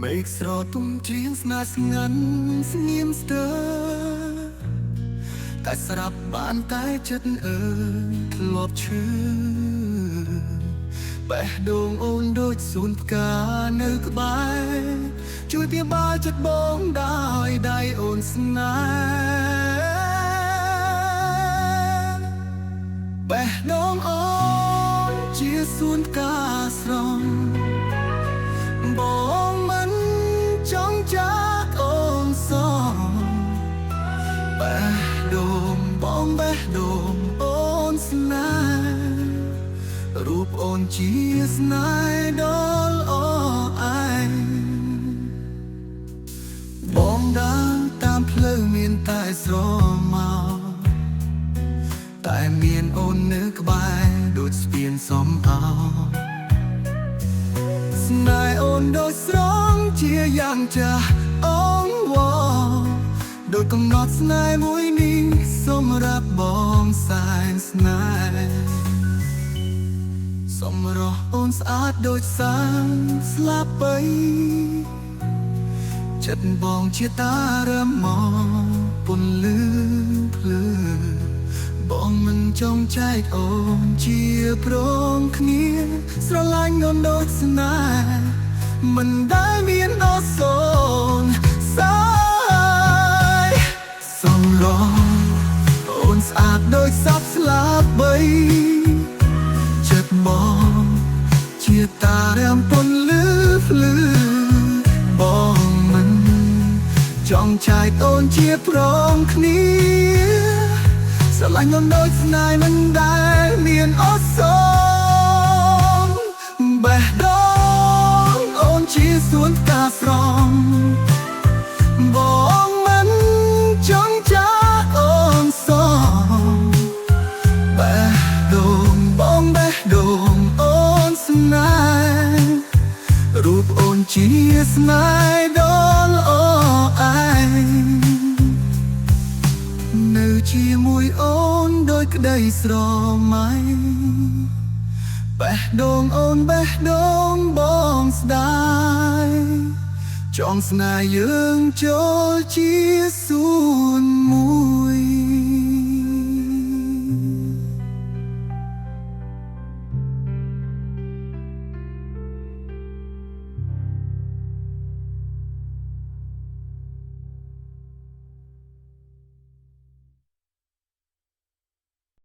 មេឃស្រទុំជ្រៀងស្នាស្ងាត់ស្ងៀមស្ទើរតែស្រាប់បានតែចិត្តធ្លាប់ឈឺបេះដូងអូនដូចសួនផ្កានៅក្បែរជួយព្យាបាលចិត្តបងដោយដៃអូនស្នេហ៍បេះដូងអូនជាសួនផ្កាស្រស់បងមិនចង់ចាកអូនសោះបេះដូងបងបេះដូងអូនស្នេហ៍រូបអូនជាស្នេហ៍ដល់អឯងបងដើរតាមផ្លូវមានតែស្រមោតែមានអូននៅក្បែរដូចស្ពានសំអោស្នេហ៍អូនដូចស្រងជាយ៉ាងចាស់អង្វរដូចកំណត់ស្នេហ៍មួយនេះសម្រាប់បងសែនស្នេហ៍សម្រស់អូនស្អាតដូចសាំស្លាបបីចិត្តបងជាតារមងពន្លឺភ្លឺបងមិនចង់ចែកអូនជាព្រមគ្នាស្រឡាញ់អូនដូចស្នេហ៍មិនដែលមានអសូរសាយសម្រស់អូនស្អាតដូចសត្វស្លាបបីចិត្តបងជាតារាមពន្លឺភ្លឺបងមិនចង់ចែកអូនជាព្រមគ្នាស្រឡាញ់អូនដូចស្នេហ៍មិនដែលមានអសូរបេះដូងអូនជាសួនផ្កាស្រស់បងមិនចង់ចាកអូនសោះបេះដូងបងបេះដូងអូនស្នេហ៍រូបអូនជាស្នេហ៍ដល់អឯងនៅជាមួយអូនដោយក្តីស្រមៃបេះដូងអូនបេះដូងបងស្ដាយចង់ស្នេហ៍យើងចូលជាសួនមួយ